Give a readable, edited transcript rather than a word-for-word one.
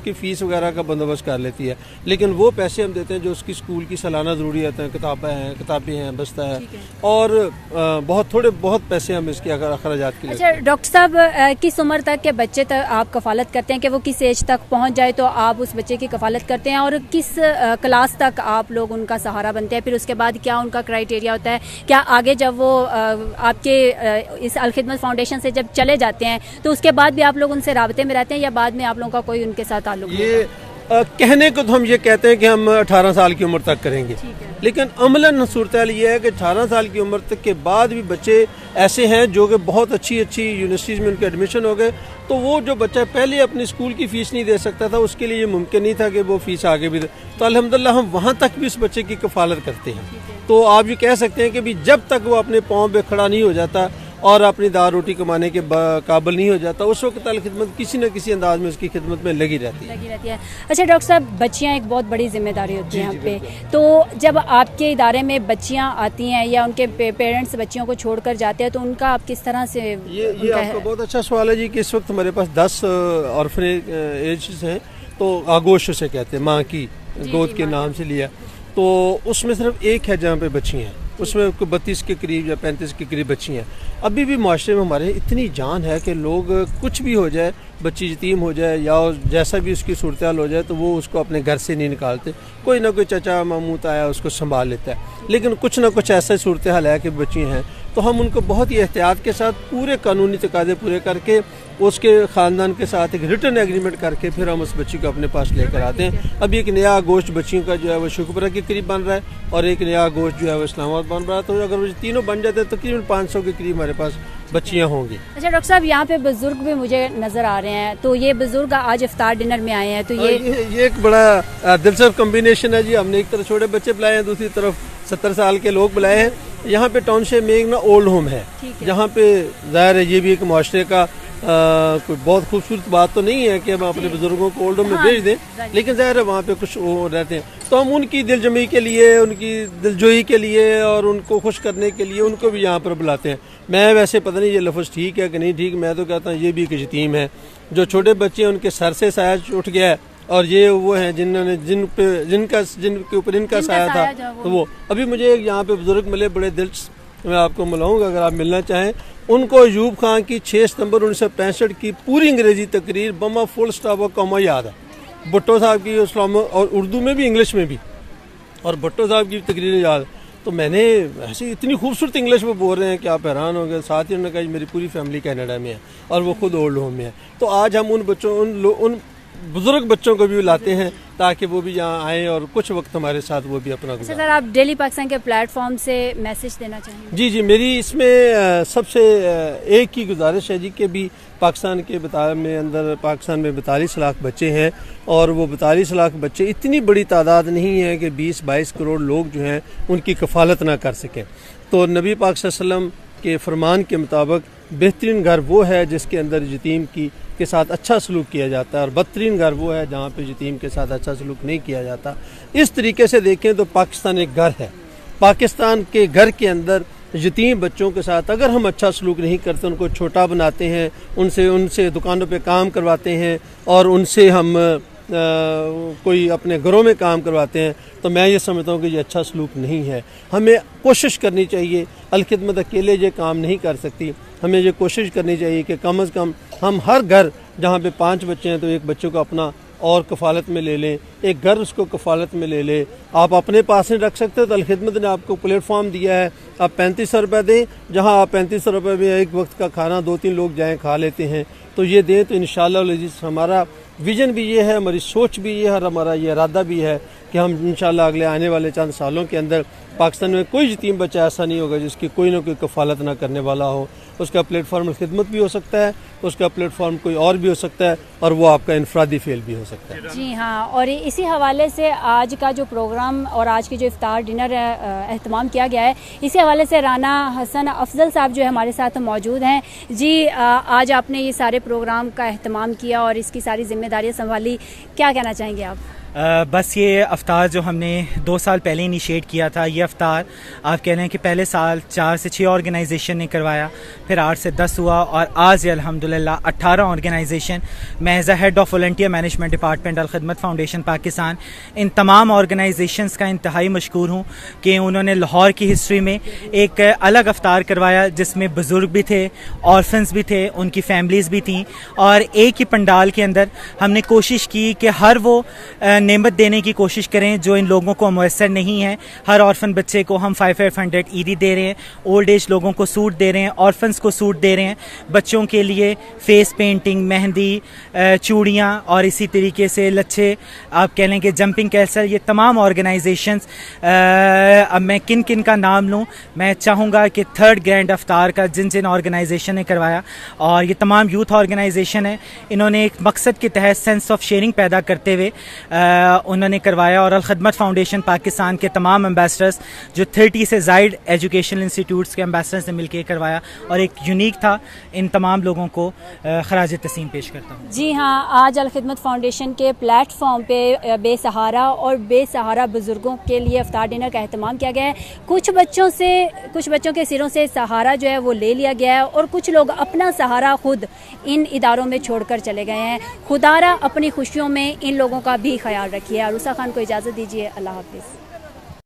اس کی فیس وغیرہ کا بندوبست کر لیتی ہے، لیکن وہ پیسے ہم دیتے ہیں جو اس کی اسکول کی سالانہ ضروریات ہیں، کتابیں ہیں، بستہ ہے، اور بہت پیسے ہم اس کے اخراجات کے لیے۔ اچھا ڈاکٹر صاحب، کس عمر تک کے بچے تک آپ کفالت کرتے ہیں کہ وہ کس ایج تک پہنچ جائے تو آپ اس بچے کی کفالت کرتے ہیں، اور کس کلاس تک آپ لوگ ان کا سہارا بنتے ہیں؟ پھر اس کے بعد کیا ان کا کرائیٹیریا ہوتا ہے؟ کیا آگے جب وہ آپ کے اس الخدمت فاؤنڈیشن سے جب چلے جاتے ہیں تو اس کے بعد بھی آپ لوگ ان سے رابطے میں رہتے ہیں، یا بعد میں آپ لوگوں کا کوئی ان کے ساتھ تعلق نہیں؟ یہ کہنے کو تو ہم یہ کہتے ہیں کہ ہم 18 سال کی عمر تک کریں گے، لیکن عملاً صورتحال یہ ہے کہ 18 سال کی عمر تک کے بعد بھی بچے ایسے ہیں جو کہ بہت اچھی یونیورسٹیز میں ان کے ایڈمیشن ہو گئے، تو وہ جو بچہ پہلے اپنی اسکول کی فیس نہیں دے سکتا تھا، اس کے لیے یہ ممکن نہیں تھا کہ وہ فیس آگے بھی دے، تو الحمدللہ ہم وہاں تک بھی اس بچے کی کفالت کرتے ہیں۔ تو آپ یہ کہہ سکتے ہیں کہ بھی جب تک وہ اپنے پاؤں پہ کھڑا نہیں ہو جاتا اور اپنی دار روٹی کمانے کے قابل نہیں ہو جاتا، اس وقت الخدمت کسی نہ کسی انداز میں اس کی خدمت میں لگی رہتی ہے۔ اچھا ڈاکٹر صاحب، بچیاں ایک بہت بڑی ذمہ داری ہوتی ہے یہاں پہ، تو جب آپ کے ادارے میں بچیاں آتی ہیں یا ان کے پیرنٹس بچیوں کو چھوڑ کر جاتے ہیں تو ان کا آپ کس طرح سے؟ یہ آپ کا بہت اچھا سوال ہے جی، کہ اس وقت ہمارے پاس 10 آرفنیجز ہیں، تو آگوش اسے کہتے ہیں، ماں کی گود کے نام سے لیا، تو اس میں صرف ایک ہے جہاں پہ بچی ہیں، اس میں 32 کے قریب یا 35 کے قریب بچی ہیں۔ ابھی بھی معاشرے میں ہمارے اتنی جان ہے کہ لوگ کچھ بھی ہو جائے، بچی یتیم ہو جائے یا جیسا بھی اس کی صورتحال ہو جائے، تو وہ اس کو اپنے گھر سے نہیں نکالتے، کوئی نہ کوئی چچا ماموت آیا اس کو سنبھال لیتا ہے، لیکن کچھ نہ کچھ ایسا صورتحال ہے کہ بچی ہیں، تو ہم ان کو بہت ہی احتیاط کے ساتھ پورے قانونی تقاضے پورے کر کے اس کے خاندان کے ساتھ ایک ریٹن ایگریمنٹ کر کے پھر ہم اس بچی کو اپنے پاس لے کر آتے ہیں۔ ابھی ایک نیا گوشت بچیوں کا جو ہے وہ شکرپورہ کے قریب بن رہا ہے، اور ایک نیا گوشت جو ہے وہ اسلام آباد بن رہا ہے، تو اگر وہ تینوں بن جاتے ہیں تقریباً 500 کے قریب ہمارے پاس بچیاں ہوں گی۔ اچھا ڈاکٹر صاحب، یہاں پہ بزرگ بھی مجھے نظر آ رہے ہیں، تو یہ بزرگ آج افطار ڈنر میں آئے ہیں، تو یہ ایک بڑا دلچسپ کمبینیشن ہے جی۔ ہم نے ایک طرف چھوٹے بچے بلائے ہیں، دوسری طرف 70 سال کے لوگ بلائے ہیں۔ یہاں پہ ٹاؤن شپ میں ایک نا اولڈ ہوم ہے، جہاں پہ ظاہر ہے یہ بھی ایک معاشرے کا کوئی بہت خوبصورت بات تو نہیں ہے کہ ہم اپنے بزرگوں کو اولڈ ہوم میں بھیج دیں، لیکن ظاہر ہے وہاں پہ کچھ وہ رہتے ہیں، تو ہم ان کی دل جمعی کے لیے، ان کی دل جوئی کے لیے اور ان کو خوش کرنے کے لیے ان کو بھی یہاں پر بلاتے ہیں۔ میں ویسے پتہ نہیں یہ لفظ ٹھیک ہے کہ نہیں ٹھیک، میں تو کہتا ہوں یہ بھی ایک یتیم ہے، جو چھوٹے بچے ہیں ان کے سر سے سایہ اٹھ گیا ہے، اور یہ وہ ہیں جن کے اوپر ان کا سایہ تھا، تو وہ ابھی مجھے یہاں پہ بزرگ ملے بڑے دلچسپ، میں آپ کو ملاؤں گا اگر آپ ملنا چاہیں۔ ان کو ایوب خان کی 6 ستمبر 1965 کی پوری انگریزی تقریر بما فل سٹاپ اور کاما یاد ہے، بھٹو صاحب کی اسلام اور اردو میں بھی انگلش میں بھی، اور بھٹو صاحب کی تقریر یاد، تو میں نے ایسی اتنی خوبصورت انگلش میں بول رہے ہیں کہ آپ حیران ہو گئے۔ ساتھ ہی انہوں نے کہا میری پوری فیملی کینیڈا میں ہے اور وہ خود اولڈ ہوم میں ہے، تو آج ہم ان بچوں ان بزرگ بچوں کو بھی لاتے ہیں تاکہ وہ بھی یہاں آئیں اور کچھ وقت ہمارے ساتھ وہ بھی اپنا گزاریں۔ سر، آپ ڈیلی پاکستان کے پلیٹ فارم سے میسج دینا چاہیں گے؟ جی میری اس میں سب سے ایک ہی گزارش ہے جی کہ بھی پاکستان میں 42 لاکھ بچے ہیں، اور وہ 42 لاکھ بچے اتنی بڑی تعداد نہیں ہے کہ 20-22 کروڑ لوگ جو ہیں ان کی کفالت نہ کر سکیں، تو نبی پاک صلی اللہ علیہ وسلم کے فرمان کے مطابق بہترین گھر وہ ہے جس کے اندر یتیم کے ساتھ اچھا سلوک کیا جاتا ہے، اور بدترین گھر وہ ہے جہاں پہ یتیم کے ساتھ اچھا سلوک نہیں کیا جاتا۔ اس طریقے سے دیکھیں تو پاکستان ایک گھر ہے، پاکستان کے گھر کے اندر یتیم بچوں کے ساتھ اگر ہم اچھا سلوک نہیں کرتے، ان کو چھوٹا بناتے ہیں، ان سے دکانوں پہ کام کرواتے ہیں، اور ان سے ہم کوئی اپنے گھروں میں کام کرواتے ہیں، تو میں یہ سمجھتا ہوں کہ یہ اچھا سلوک نہیں ہے۔ ہمیں کوشش کرنی چاہیے، الخدمت اکیلے یہ کام نہیں کر سکتی، ہمیں یہ کوشش کرنی چاہیے کہ کم از کم ہم ہر گھر جہاں پہ 5 بچے ہیں تو ایک بچے کو اپنا اور کفالت میں لے لیں، ایک گھر اس کو کفالت میں لے لیں۔ آپ اپنے پاس نہیں رکھ سکتے تو الخدمت نے آپ کو پلیٹ فارم دیا ہے، آپ 3500 روپے دیں، جہاں آپ 3500 روپے میں ایک وقت کا کھانا 2-3 لوگ جائیں کھا لیتے ہیں، تو یہ دیں، تو انشاءاللہ العزیز ہمارا ویژن بھی یہ ہے، ہماری سوچ بھی یہ ہے، اور ہمارا یہ ارادہ بھی ہے کہ ہم انشاءاللہ اگلے آنے والے چند سالوں کے اندر پاکستان میں کوئی یتیم بچہ ایسا نہیں ہوگا جس کی کوئی نہ کوئی کفالت نہ کرنے والا ہو۔ اس کا پلیٹ فارم خدمت بھی ہو سکتا ہے، اس کا پلیٹ فارم کوئی اور بھی ہو سکتا ہے، اور وہ آپ کا انفرادی فعل بھی ہو سکتا ہے۔ جی ہاں، اور اسی حوالے سے آج کا جو پروگرام اور آج کی جو افطار ڈنر اہتمام کیا گیا ہے، اسی حوالے سے رانا حسن افضل صاحب جو ہے ہمارے ساتھ موجود ہیں۔ جی آج آپ نے یہ سارے پروگرام کا اہتمام کیا اور اس کی ساری ذمہ داریاں سنبھالی، کیا کہنا چاہیں گے آپ؟ بس یہ افطار جو ہم نے 2 سال پہلے انیشیٹ کیا تھا، یہ افطار آپ کہہ رہے ہیں کہ پہلے سال 4 سے 6 آرگنائزیشن نے کروایا، پھر 8 سے 10 ہوا، اور آج الحمدللہ 18 آرگنائزیشن. میں as a head of volunteer management department Al-Khidmat foundation Pakistan ان تمام آرگنائزیشنز کا انتہائی مشکور ہوں کہ انہوں نے لاہور کی ہسٹری میں ایک الگ افطار کروایا جس میں بزرگ بھی تھے، آرفنز بھی تھے، ان کی فیملیز بھی تھیں، اور ایک ہی پنڈال کے اندر ہم نے کوشش کی کہ ہر وہ نعمت دینے کی کوشش کریں جو ان لوگوں کو میسر نہیں ہے. ہر آرفن بچے کو ہم 500 عیدی دے رہے ہیں، اولڈ ایج لوگوں کو سوٹ دے رہے ہیں، آرفنس کو سوٹ دے رہے ہیں، بچوں کے لیے فیس پینٹنگ، مہندی، چوڑیاں، اور اسی طریقے سے لچھے، آپ کہہ لیں کہ جمپنگ کیسل. یہ تمام آرگنائزیشنز، اب میں کن کن کا نام لوں، میں چاہوں گا کہ 3rd گرینڈ افطار کا جن آرگنائزیشن نے کروایا، اور یہ تمام یوتھ آرگنائزیشن ہے، انہوں نے ایک مقصد کے تحت سینس آف شیئرنگ پیدا کرتے ہوئے انہوں نے کروایا. اور الخدمت فاؤنڈیشن پاکستان کے تمام امبیسڈرز جو 30 سے زائد ایجوکیشنل انسٹیٹیوٹس کے امبیسڈرز نے مل کے کروایا، اور ایک یونیک تھا. ان تمام لوگوں کو خراج تحسین پیش کرتا ہوں. جی ہاں، آج الخدمت فاؤنڈیشن کے پلیٹ فارم پہ بے سہارا اور بے سہارا بزرگوں کے لیے افطار ڈنر کا اہتمام کیا گیا ہے. کچھ بچوں کے سروں سے سہارا جو ہے وہ لے لیا گیا ہے، اور کچھ لوگ اپنا سہارا خود ان اداروں میں چھوڑ کر چلے گئے ہیں. خدا را اپنی خوشیوں میں ان لوگوں کا بھی خیال رکھیے. عروسہ خان کو اجازت دیجیے. اللہ حافظ.